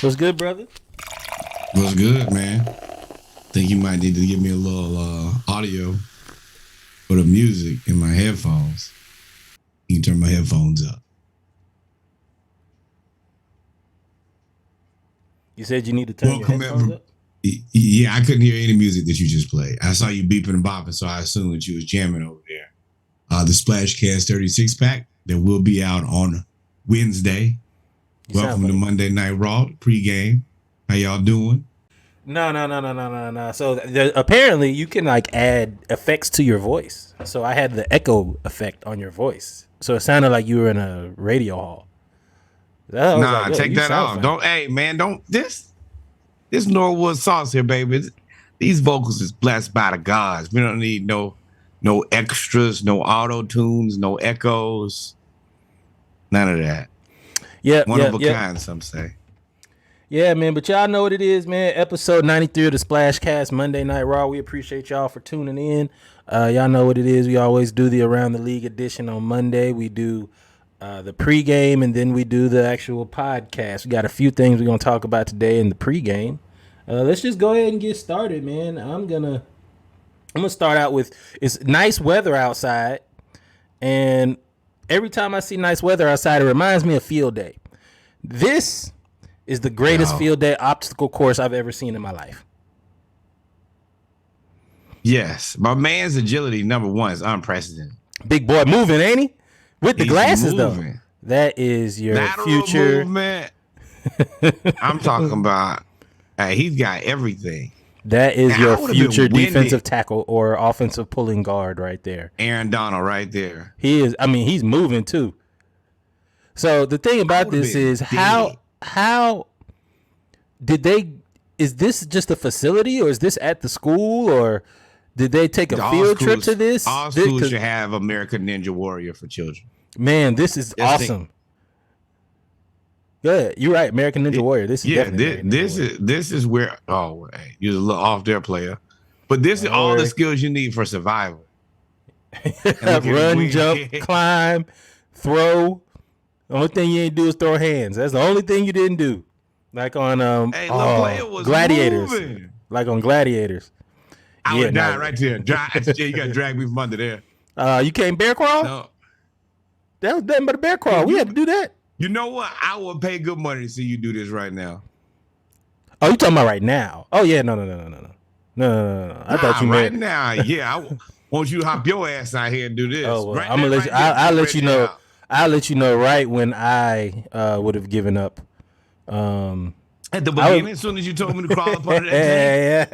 What's good, brother? What's good, man? Think you might need to give me a little audio for the music in my headphones. You can turn my headphones up. You said you need to turn your headphones up? Yeah, I couldn't hear any music that you just played. I saw you beeping and bopping, so I assumed that you was jamming over there. The Splashcast 36 pack that will be out on Wednesday. Welcome to Monday Night Raw pregame. How y'all doing? No. So apparently you can like add effects to your voice. So I had the echo effect on your voice. So it sounded like you were in a radio hall. Take that off. Fine. Don't this Norwood sauce here, baby. These vocals is blessed by the gods. We don't need no extras, no auto tunes, no echoes. None of that. Yeah. One of a kind, some say. Yeah, man, but y'all know what it is, man. Episode 93 of the Splashcast Monday Night Raw. We appreciate y'all for tuning in. Y'all know what it is. We always do the Around the League edition on Monday. We do the pregame, and then we do the actual podcast. We got a few things we're going to talk about today in the pregame. Let's just go ahead and get started, man. I'm gonna start out with, it's nice weather outside, and every time I see nice weather outside, it reminds me of field day. This is the greatest field day obstacle course I've ever seen in my life. Yes, my man's agility, number one, is unprecedented. Big boy moving, ain't he? With the glasses, moving. Though. That is your lateral future movement. I'm talking about. He's got everything. That is your future defensive tackle or offensive pulling guard right there. Aaron Donald right there. He is. I mean, he's moving too. So the thing about this is how did they? Is this just a facility, or is this at the school, or did they take a field trip to this? All schools should have American Ninja Warrior for children. Man, this is awesome. Good, you're right. American Ninja Warrior. This is this is where you're a little off there, player. But this is all the skills you need for survival. Run, jump, climb, throw. The only thing you didn't do is throw hands. That's the only thing you didn't do. Like on Gladiators. Moving. Like on Gladiators. I would die right there. You got to drag me from under there. You can't bear crawl? No. That was nothing but a bear crawl. We had to do that. You know what? I would pay good money to see you do this right now. Oh, you talking about right now? Oh yeah, no. I thought you meant right now. Yeah, I want you to hop your ass out here and do this. Oh, well, I'm gonna let you. I'll let you know. I'll let you know right when I would have given up. At the beginning, as soon as you told me to crawl up under that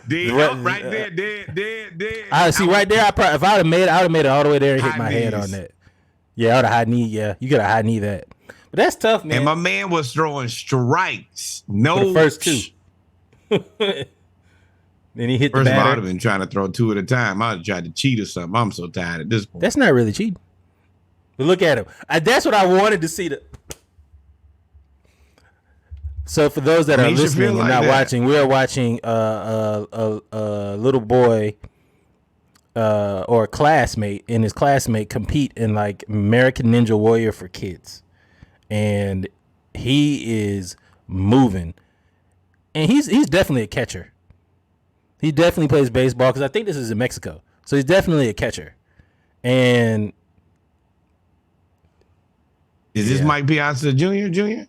right there. I see right there. If I would have made it, I would have made it all the way there and hit my head on that. Yeah, I would have high knee. Yeah, you got a high knee that. But that's tough, man. And my man was throwing strikes. No, for the first two. Then he hit the batter. I would have been trying to throw two at a time. I would have tried to cheat or something. I'm so tired at this point. That's not really cheating. But look at him. That's what I wanted to see. So for those that are listening and not watching, we are watching a little boy or a classmate and his classmate compete in like American Ninja Warrior for kids. And he is moving. And he's definitely a catcher. He definitely plays baseball because I think this is in Mexico. So he's definitely a catcher. And is this Mike Piazza Jr.?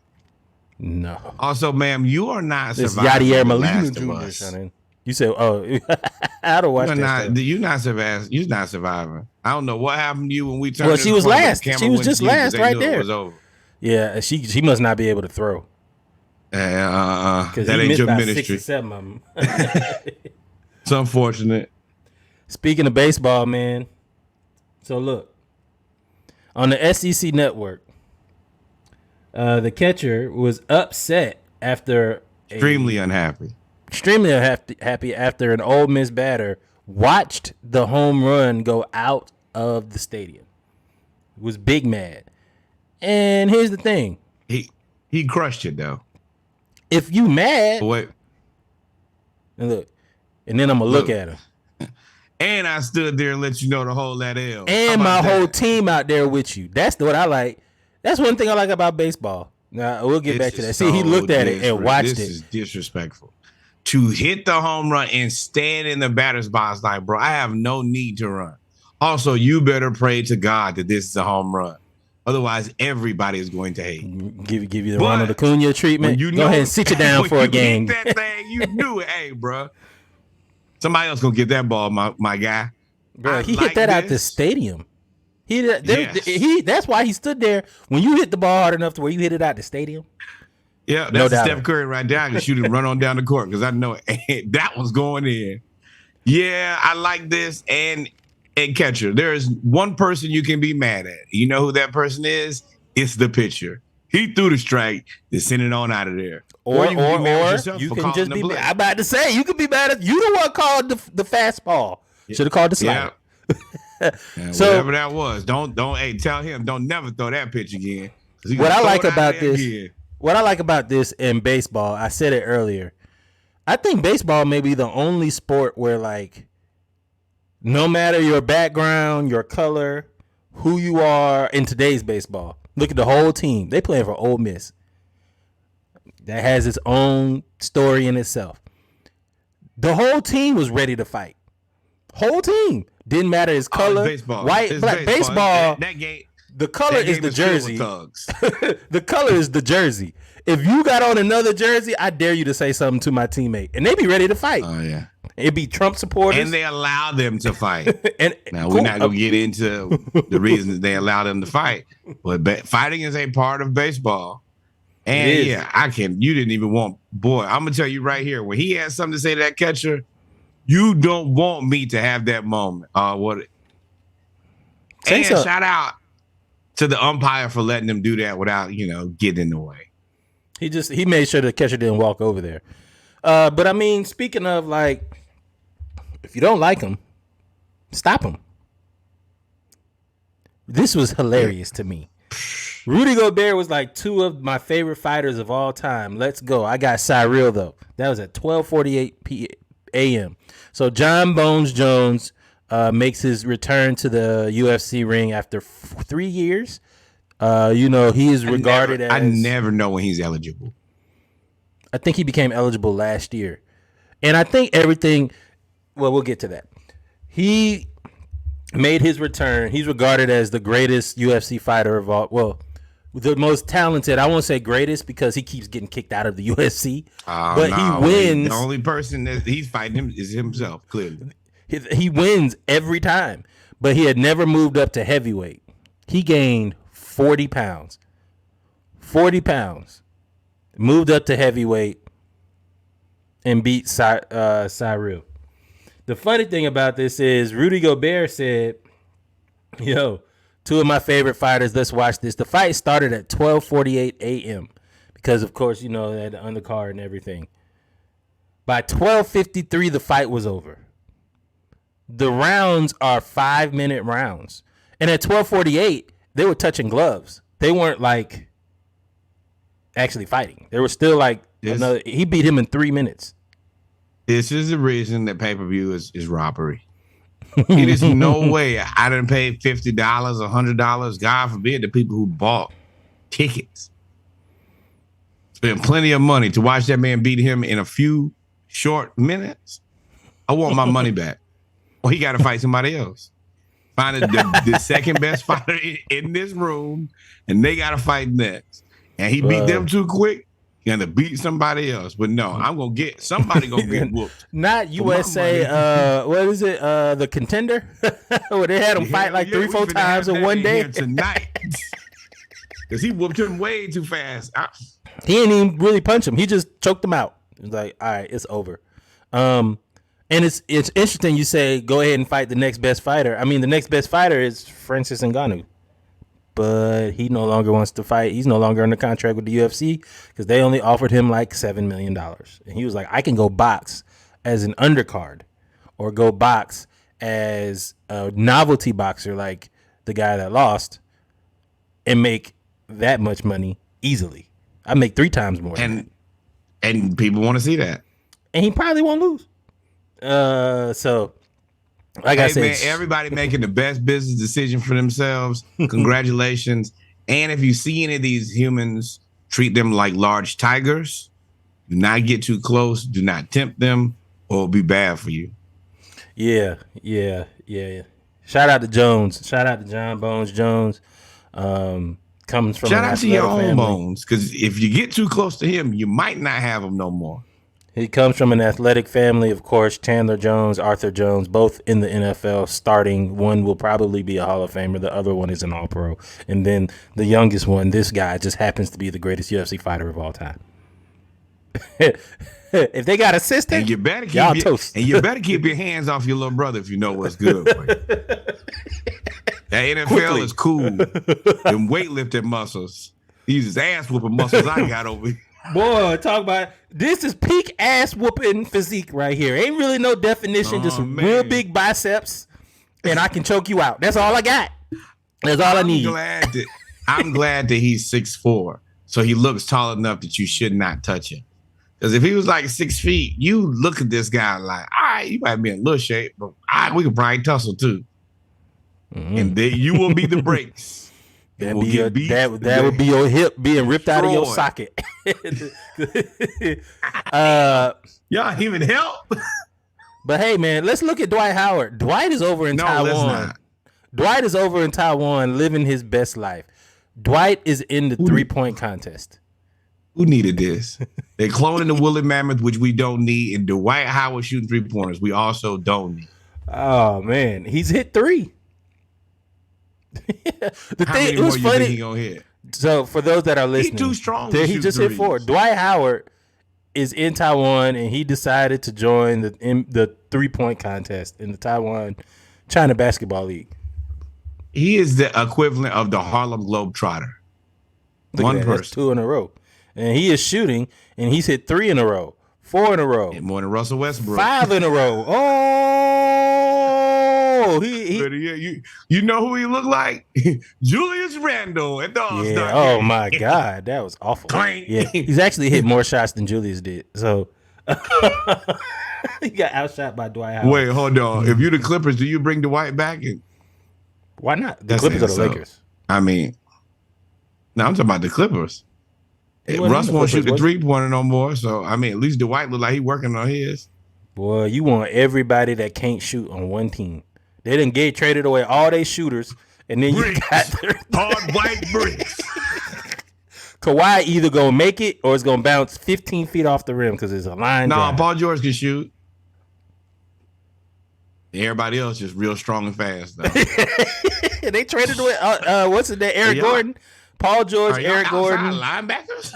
No. Also, ma'am, you are not surviving. Yadier Molina Jr. You said, I don't watch that. You're not surviving. I don't know what happened to you when we turned. Well, she was last. She was just last right there. Yeah, she must not be able to throw. That ain't your ministry. 6 or 7 of them. It's unfortunate. Speaking of baseball, man. So look, on the SEC network, the catcher was upset after extremely unhappy after an Ole Miss batter watched the home run go out of the stadium. Was big mad. And here's the thing. He crushed it though. If you mad, wait. And look, and then I'm gonna look at him. And I stood there and let you know to hold that L. And my whole team out there with you. That's what I like. That's one thing I like about baseball. Now we'll get back to that. See, he looked at it and watched it. This is disrespectful. To hit the home run and stand in the batter's box like, bro, I have no need to run. Also, you better pray to God that this is a home run. Otherwise, everybody is going to hate. Give you the Ronald Acuna treatment. Go ahead and sit you down for a game. That thing, you knew it. Hey, bro. Somebody else gonna get that ball, my guy. Bro, he hit that out the stadium. That's why he stood there. When you hit the ball hard enough to where you hit it out the stadium. Yeah, that's Steph Curry right there. I can shoot and run on down the court because I know it. That was going in. Yeah, I like this. And catcher, there is one person you can be mad at. You know who that person is? It's the pitcher. He threw the strike to send it on out of there. Or you can just be mad. I'm about to say, you can be mad at you. The one called the fastball. Should have called the slider. Yeah. So whatever that was, don't tell him don't never throw that pitch again. What I like about this in baseball, I said it earlier. I think baseball may be the only sport where, like, no matter your background, your color, who you are in today's baseball, look at the whole team. They playing for Ole Miss. That has its own story in itself. The whole team was ready to fight. Whole team. Didn't matter his color. White, black. Baseball. That game, the color is the jersey. The color is the jersey. If you got on another jersey, I dare you to say something to my teammate. And they be ready to fight. Oh, yeah. It'd be Trump supporters. And they allow them to fight. We're not going to get into the reasons they allow them to fight. But fighting is a part of baseball. And you didn't even want, boy, I'm going to tell you right here, when he has something to say to that catcher, you don't want me to have that moment. Shout out to the umpire for letting them do that without, getting in the way. He made sure the catcher didn't walk over there. But I mean, speaking of, like, if you don't like him, stop him. This was hilarious to me. Rudy Gobert was like two of my favorite fighters of all time. Let's go. I got Cyril, though. That was at 12:48 a.m. So John Bones Jones makes his return to the UFC ring after 3 years. He is regarded as... I never know when he's eligible. I think he became eligible last year. And I think everything... Well, we'll get to that. He made his return. He's regarded as the greatest UFC fighter of all... Well, the most talented. I won't say greatest because he keeps getting kicked out of the UFC. He wins. The only person that he's fighting him is himself, clearly. He wins every time. But he had never moved up to heavyweight. He gained 40 pounds. 40 pounds. Moved up to heavyweight and beat Cyril. The funny thing about this is Rudy Gobert said, two of my favorite fighters, let's watch this. The fight started at 12:48 a.m. because, of course, they had the undercard and everything. By 12:53, the fight was over. The rounds are 5-minute rounds. And at 12:48, they were touching gloves. They weren't, like, actually fighting. They were still, like, he beat him in 3 minutes. This is the reason that pay-per-view is robbery. It is no way I didn't pay $50, $100, God forbid, the people who bought tickets. Spent plenty of money to watch that man beat him in a few short minutes. I want my money back. Or he got to fight somebody else. Find the second best fighter in this room, and they got to fight next. And he beat them too quick. He got to beat somebody else. But no, somebody going to get whooped. Not USA, what is it, the Contender? Where they had him fight like 3-4 times in one day. Tonight. Because he whooped him way too fast. He didn't even really punch him. He just choked him out. He's like, all right, it's over. And it's interesting you say go ahead and fight the next best fighter. I mean, the next best fighter is Francis Ngannou. But he no longer wants to fight. He's no longer under contract with the UFC because they only offered him like $7 million. And he was like, I can go box as an undercard or go box as a novelty boxer like the guy that lost and make that much money easily. I make 3 times more. And people want to see that. And he probably won't lose. So, like I said, man, everybody making the best business decision for themselves. Congratulations. And if you see any of these humans treat them like large tigers. Do not get too close. Do not tempt them, or it'll be bad for you. Yeah. Shout out to Jones. Shout out to John Bones Jones. Comes from shout out to your own family. Bones, because if you get too close to him, you might not have him no more. He comes from an athletic family, of course. Chandler Jones, Arthur Jones, both in the NFL starting. One will probably be a Hall of Famer. The other one is an All-Pro. And then the youngest one, this guy, just happens to be the greatest UFC fighter of all time. If they got a sister, and you better keep your hands off your little brother if you know what's good for you. That NFL is cool. Them weightlifting muscles. These ass whooping muscles I got over here. Boy, talk about this is peak ass whooping physique right here. Ain't really no definition, just real big biceps, and I can choke you out. That's all I got. That's all I need. I'm glad that he's 6'4", so he looks tall enough that you should not touch him. Because if he was like 6 feet, you look at this guy like, all right, you might be in little shape, but we could probably tussle too. Mm-hmm. And then you will be the brakes. That would be your hip being ripped out of your socket. Y'all even help. But hey, man, let's look at Dwight Howard. Dwight is over in Taiwan. Dwight is over in Taiwan living his best life. Dwight is in the 3-point contest. Who needed this? They're cloning the woolly mammoth, which we don't need, and Dwight Howard shooting 3-pointers, we also don't need. Oh man, he's hit 3. How many more you think he gonna hit? So for those that are listening, he's too strong. He just hit 4. Dwight Howard is in Taiwan, and he decided to join the 3-point contest in the Taiwan China Basketball League. He is the equivalent of the Harlem Globetrotter. One person, that's 2 in a row, and he is shooting, and he's hit 3 in a row, 4 in a row, and more than Russell Westbrook, 5 in a row. Oh, you know who he looked like? Julius Randle at the All-Star game. Oh my God, that was awful. Yeah, he's actually hit more shots than Julius did. So he got outshot by Dwight Howard. Wait, hold on. If you're the Clippers, do you bring Dwight back? Why not? The Clippers are the Lakers. I mean, no, I'm talking about the Clippers. Russ won't shoot the 3-pointer no more. So I mean, at least Dwight look like he's working on his. Boy, you want everybody that can't shoot on one team. They done traded away all their shooters, and then you got hard white bricks. Kawhi either gonna make it or it's gonna bounce 15 feet off the rim because it's a line. No, Paul George can shoot. Everybody else just real strong and fast. Though. They traded away. What's his name? Eric Gordon, Paul George, Eric Gordon. Linebackers.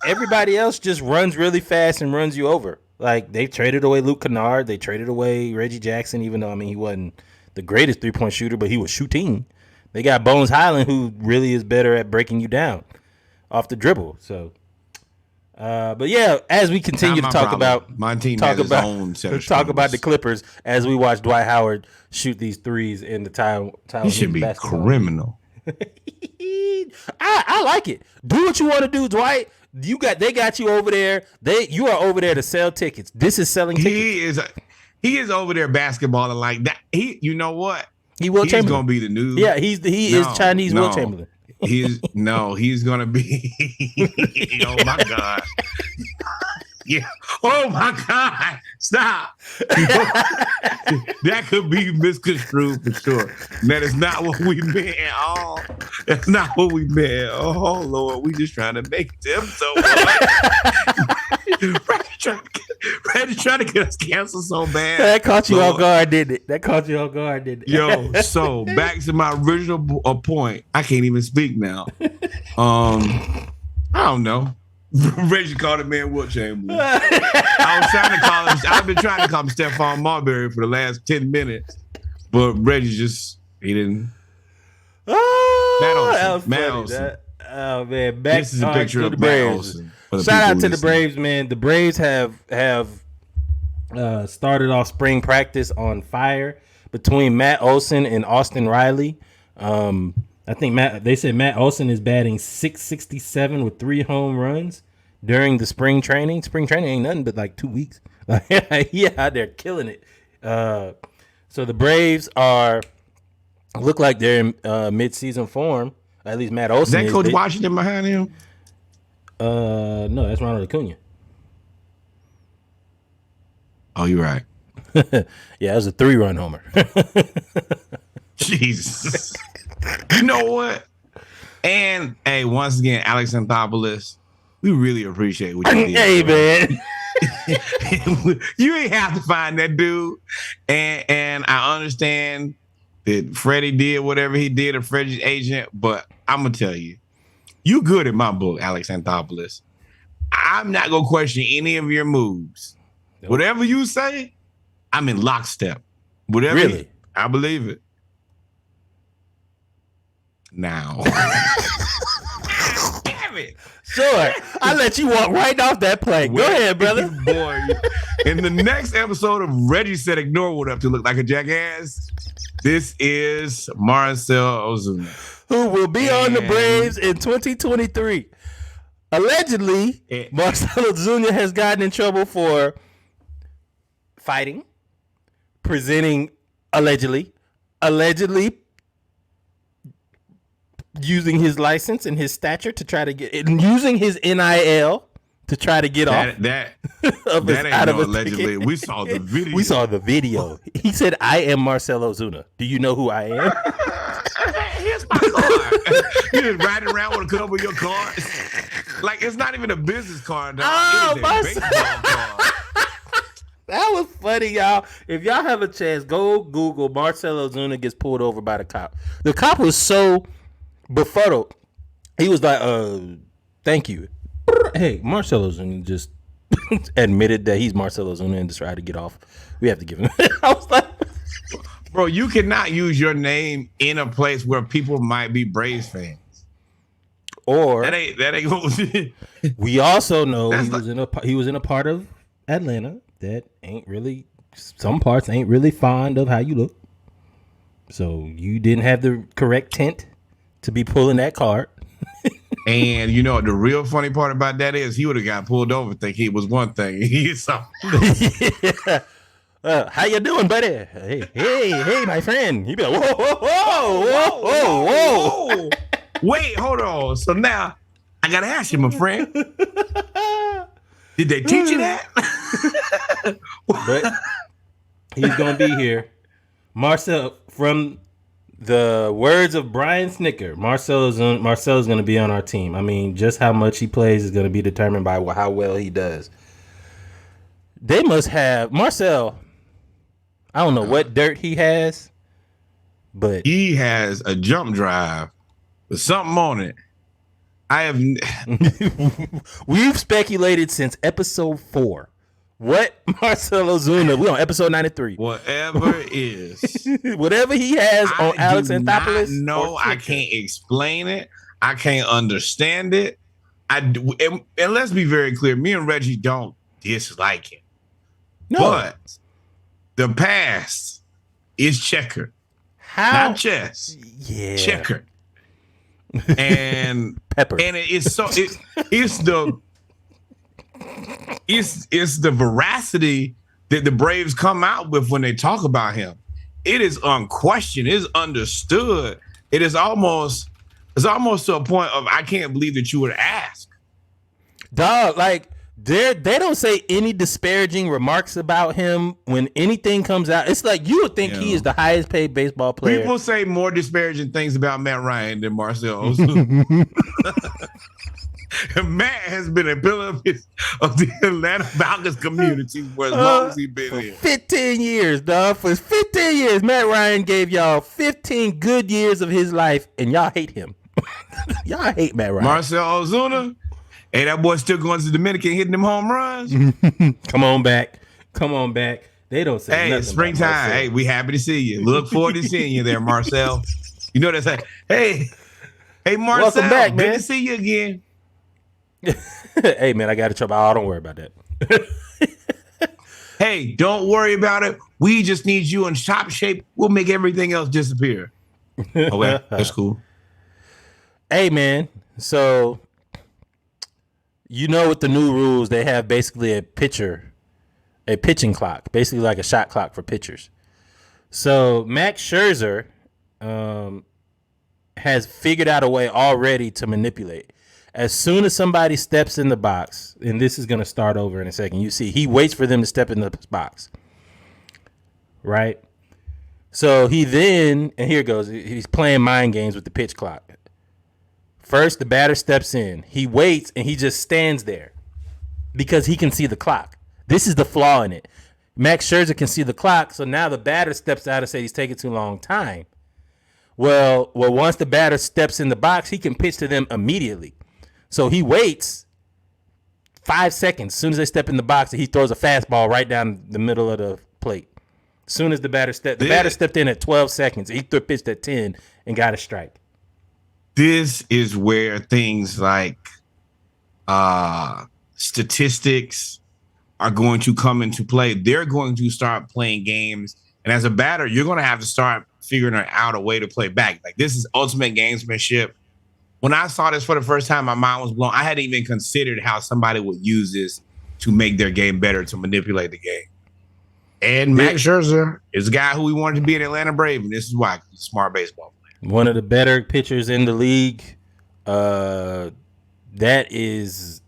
Everybody else just runs really fast and runs you over. Like they traded away Luke Kennard. They traded away Reggie Jackson, even though he wasn't the greatest 3-point shooter, but he was shooting. They got Bones Highland, who really is better at breaking you down off the dribble. So, but yeah, as we continue to talk about my team, talk about the Clippers as we watch Dwight Howard shoot these threes in the Taiwan. He should be criminal. I like it. Do what you want to do, Dwight. They got you over there. You are over there to sell tickets. This is selling tickets. He is over there basketballing like that. You know what? He's gonna be the new. Yeah, he is Chinese Wilt Chamberlain. He's gonna be. Oh my God. Yeah. Oh my God. Stop. That could be misconstrued for sure. That is not what we meant at all. That's not what we meant. Oh Lord, we just trying to make them so Brady trying to get us canceled so bad. That caught you off guard, didn't it? Yo, so back to my original point. I can't even speak now. I don't know. Reggie called him man Wilt Chamberlain. I've been trying to call him Stephon Marbury for the last 10 minutes, but Reggie he didn't. Oh, Matt Olson. Oh man, this is a picture of Matt Olson. Shout out to the Braves, man. The Braves have started off spring practice on fire between Matt Olson and Austin Riley. I think they said Matt Olson is batting .667 with 3 home runs during the spring training. Spring training ain't nothing but like 2 weeks. Yeah, out there killing it. So the Braves look like they're in mid-season form. At least Matt Olson. Is that Coach Washington behind him? No, that's Ronald Acuna. Oh, you're right. Yeah, it was a 3-run homer. Jesus. You know what? And hey, once again, Alex Anthopoulos, we really appreciate what you did. Hey, man. You ain't have to find that dude. And I understand that Freddie did whatever he did, a Freddie's agent, but I'm gonna tell you, you good in my book, Alex Anthopoulos. I'm not gonna question any of your moves. Nope. Whatever you say, I'm in lockstep. Whatever. Really? I believe it. Now. Damn it. Sure. I let you walk right off that plane. Go ahead, brother. Boy. In the next episode of Reggie Said Ignore What Up to Look Like a Jackass, this is Marcell Ozuna, who will be on the Braves in 2023. Allegedly, Marcell Ozuna has gotten in trouble for fighting, presenting, allegedly using his license and his stature to try to get, using his NIL to try to get off. That ain't no allegedly. We saw the video. We saw the video. He said, "I am Marcell Ozuna. Do you know who I am?" Here's my card. You just riding around with a couple of your cards. Like, it's not even a business card, dog. Oh, it is a baseball card. That was funny, y'all. If y'all have a chance, go Google Marcell Ozuna gets pulled over by the cop. The cop was so befuddled. He was like, thank you. Hey, Marcell Ozuna just admitted that he's Marcell Ozuna and decided to get off. We have to give him. I was like, bro, you cannot use your name in a place where people might be Braves fans. Or that ain't. We also know he was in a part of Atlanta that ain't really, some parts ain't really fond of how you look. So you didn't have the correct tint to be pulling that card. And you know the real funny part about that is he would have got pulled over thinking he was one thing. He's something. Yeah. How you doing, buddy? Hey, my friend. He'd be like, whoa. Wait, hold on. So now I gotta ask you, my friend. Did they teach you that? But he's gonna be here. Marcell, from the words of Brian Snicker, Marcell is going to be on our team. I mean, just how much he plays is going to be determined by how well he does. They must have Marcell. I don't know what dirt he has, but he has a jump drive with something on it. We've speculated since episode 4. What Marcell Ozuna? We on episode 93. Whatever it is, whatever he has on Alex Anthopoulos. No, I can't explain it. I can't understand it. And let's be very clear. Me and Reggie don't dislike him. No, but the past is checkered. How? Not chess. Yeah, checkered. And pepper. And it's the veracity that the Braves come out with when they talk about him. It is unquestioned. It is understood. It's almost to a point of I can't believe that you would ask. Dog, like they don't say any disparaging remarks about him when anything comes out. It's like you would think he is the highest paid baseball player. People say more disparaging things about Matt Ryan than Marcell Ozuna. Matt has been a pillar of the Atlanta Falcons community for as long as he's been here. 15 years, dog. For 15 years, Matt Ryan gave y'all 15 good years of his life, and y'all hate him. Y'all hate Matt Ryan. Marcell Ozuna, hey, that boy still going to the Dominican hitting them home runs. Come on back. They don't say nothing. Hey, springtime. Hey, we happy to see you. Look forward to seeing you there, Marcell. You know that's hey, Marcell. Welcome back, man. Good to see you again. Hey, man, I got in trouble. Oh, don't worry about that. Hey, don't worry about it. We just need you in top shape. We'll make everything else disappear. Okay, that's cool. Hey, man. So, you know, with the new rules, they have basically a pitching clock, basically like a shot clock for pitchers. So, Max Scherzer has figured out a way already to manipulate. As soon as somebody steps in the box, and this is going to start over in a second, you see he waits for them to step in the box, right? So he then, and here it goes, he's playing mind games with the pitch clock. First, the batter steps in. He waits, and he just stands there because he can see the clock. This is the flaw in it. Max Scherzer can see the clock, so now the batter steps out and says he's taking too long time. Well, once the batter steps in the box, he can pitch to them immediately. So he waits 5 seconds. As soon as they step in the box, he throws a fastball right down the middle of the plate. As soon as the batter stepped in at 12 seconds. He pitched at 10 and got a strike. This is where things like statistics are going to come into play. They're going to start playing games. And as a batter, you're going to have to start figuring out a way to play back. Like, this is ultimate gamesmanship. When I saw this for the first time, my mind was blown. I hadn't even considered how somebody would use this to make their game better, to manipulate the game. And Max Scherzer is a guy who we wanted to be an Atlanta Brave, and this is why. He's a smart baseball player. One of the better pitchers in the league. That is,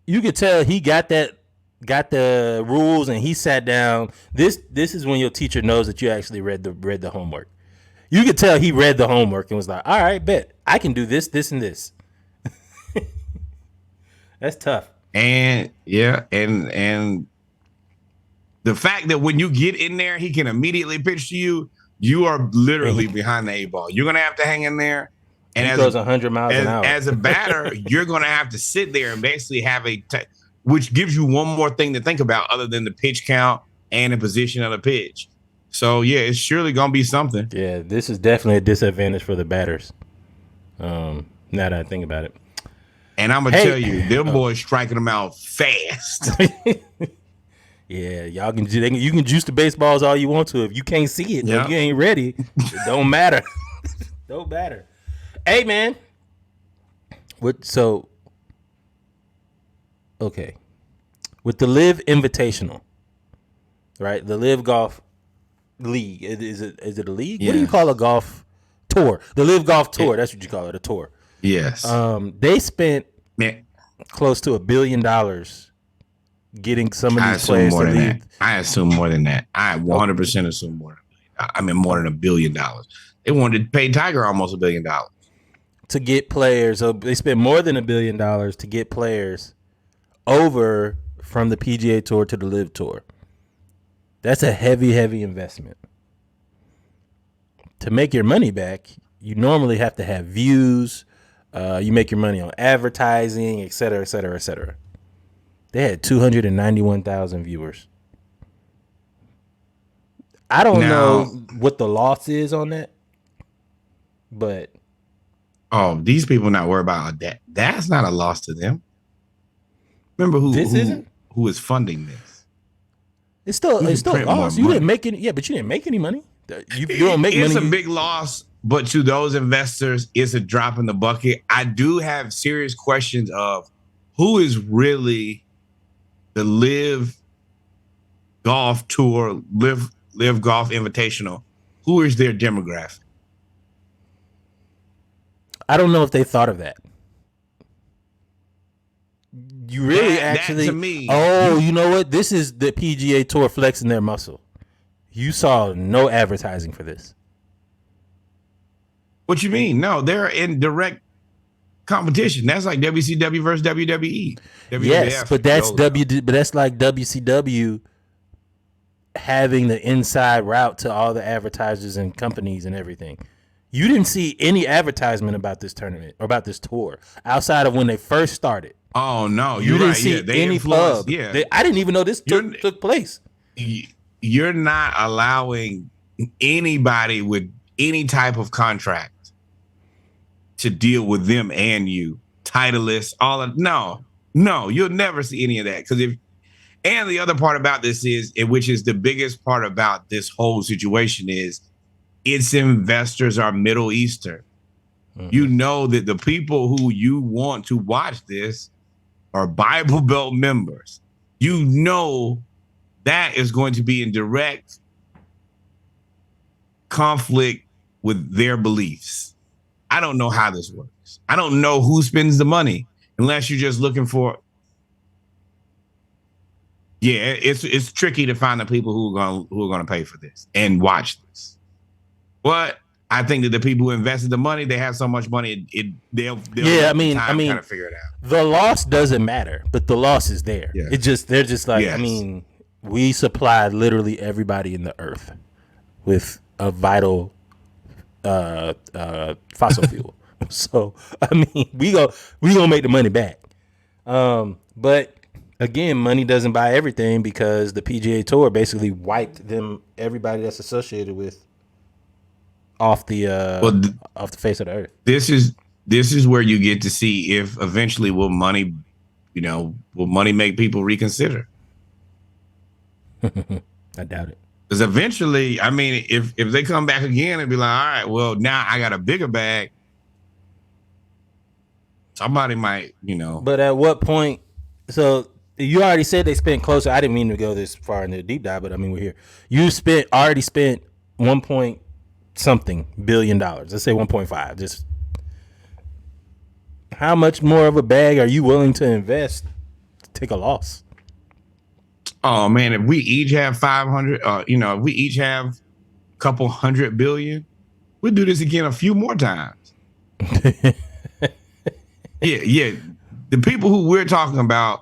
you could tell he got the rules, and he sat down. This is when your teacher knows that you actually read the homework. You could tell he read the homework and was like, all right, bet I can do this, this, and this. That's tough. And and the fact that when you get in there, he can immediately pitch to you. You are literally behind the 8 ball. You're gonna have to hang in there. And he goes 100 miles an hour. As a batter, you're gonna have to sit there and basically have which gives you one more thing to think about other than the pitch count and the position of the pitch. So, yeah, it's surely going to be something. Yeah, this is definitely a disadvantage for the batters. Now that I think about it. And I'm going to tell you, them boys striking them out fast. Yeah, y'all you can juice the baseballs all you want to. If you can't see it, if you ain't ready, it don't matter. Don't matter. Hey, man. Okay. With the Live Invitational, right? The Live Golf League. Is it a league? Yeah. What do you call a golf tour? The Live Golf Tour. That's what you call it, a tour. Yes. They spent close to $1 billion getting some of these players to leave. I assume more than that. I 100% assume more. I mean, more than $1 billion. They wanted to pay Tiger almost $1 billion to get players. So they spent more than $1 billion to get players over from the PGA Tour to the Live Tour. That's a heavy, heavy investment. To make your money back, you normally have to have views. You make your money on advertising, et cetera, et cetera, et cetera. They had 291,000 viewers. I don't know what the loss is on that, but these people not worried about that. That's not a loss to them. Remember who is funding this? It's still a loss. You didn't make any, but you didn't make any money. You don't make money. It's a big loss, but to those investors, it's a drop in the bucket. I do have serious questions of who is really the Live Golf Tour, Live Golf Invitational. Who is their demographic? I don't know if they thought of that. You really actually, to me, you know what? This is the PGA Tour flexing their muscle. You saw no advertising for this. What you mean? No, they're in direct competition. That's like WCW versus WWE. Yes, but that's like WCW having the inside route to all the advertisers and companies and everything. You didn't see any advertisement about this tournament or about this tour outside of when they first started. Oh no, you didn't see any pub. Yeah, I didn't even know this took place. You're not allowing anybody with any type of contract to deal with them and you. Titleists, no, you'll never see any of that. And the other part about this is, which is the biggest part about this whole situation, is its investors are Middle Eastern. Mm-hmm. You know that the people who you want to watch this are Bible Belt members. You know that is going to be in direct conflict with their beliefs. I don't know how this works. this. I don't know who spends the money unless you're just looking for. Yeah, it's tricky to find the people who are gonna pay for this and watch this. But I think that the people who invested the money, they have so much money, they'll yeah. I mean, kind of figure it out. The loss doesn't matter, but the loss is there. Yeah. They're just like, yes. I mean, we supplied literally everybody in the earth with a vital fossil fuel. So I mean, we gonna make the money back. But again, money doesn't buy everything because the PGA Tour basically wiped everybody that's associated with off the face of the earth. This is where you get to see if eventually will money make people reconsider. I doubt it. Because eventually, I mean, if they come back again and be like, all right, well, now I got a bigger bag, somebody might, But at what point? So you already said they spent closer. I didn't mean to go this far into the deep dive, but I mean, we're here. You already spent 1 point something billion dollars. Let's say 1.5. Just how much more of a bag are you willing to invest to take a loss? Oh man, if we each have 500, if we each have a couple $100 billion, we'll do this again a few more times. Yeah. The people who we're talking about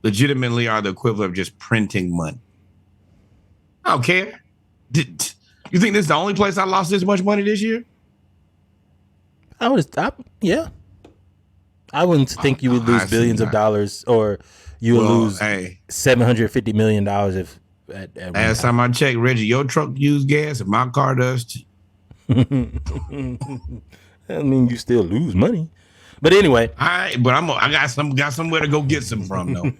legitimately are the equivalent of just printing money. I don't care. You think this is the only place I lost this much money this year? Yeah. I wouldn't think you would lose billions of dollars, or you would lose $750 million if at last time I checked, Reggie, your truck used gas and my car does too. I mean, you still lose money. But anyway, I got somewhere to go get some from though.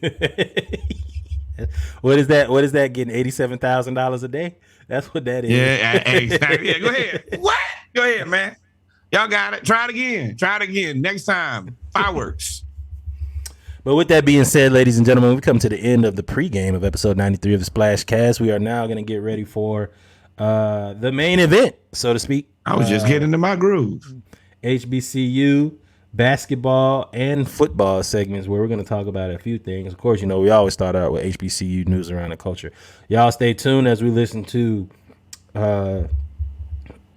What is that? Getting $87,000 a day? That's what that is. Yeah, exactly. Yeah, go ahead. What? Go ahead, man. Y'all got it. Try it again. Next time. Fireworks. But with that being said, ladies and gentlemen, we come to the end of the pregame of episode 93 of the Splash Cast. We are now going to get ready for the main event, so to speak. I was just getting into my groove. HBCU basketball and football segments where we're going to talk about a few things. Of course, we always start out with HBCU news around the culture. Y'all stay tuned as we listen to now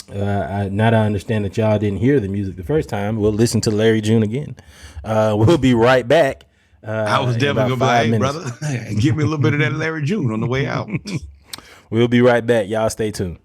that I understand that y'all didn't hear the music the first time, we'll listen to Larry June again. We'll be right back. I was definitely going to be like, hey, brother, give me a little bit of that Larry June on the way out. We'll be right back. Y'all stay tuned.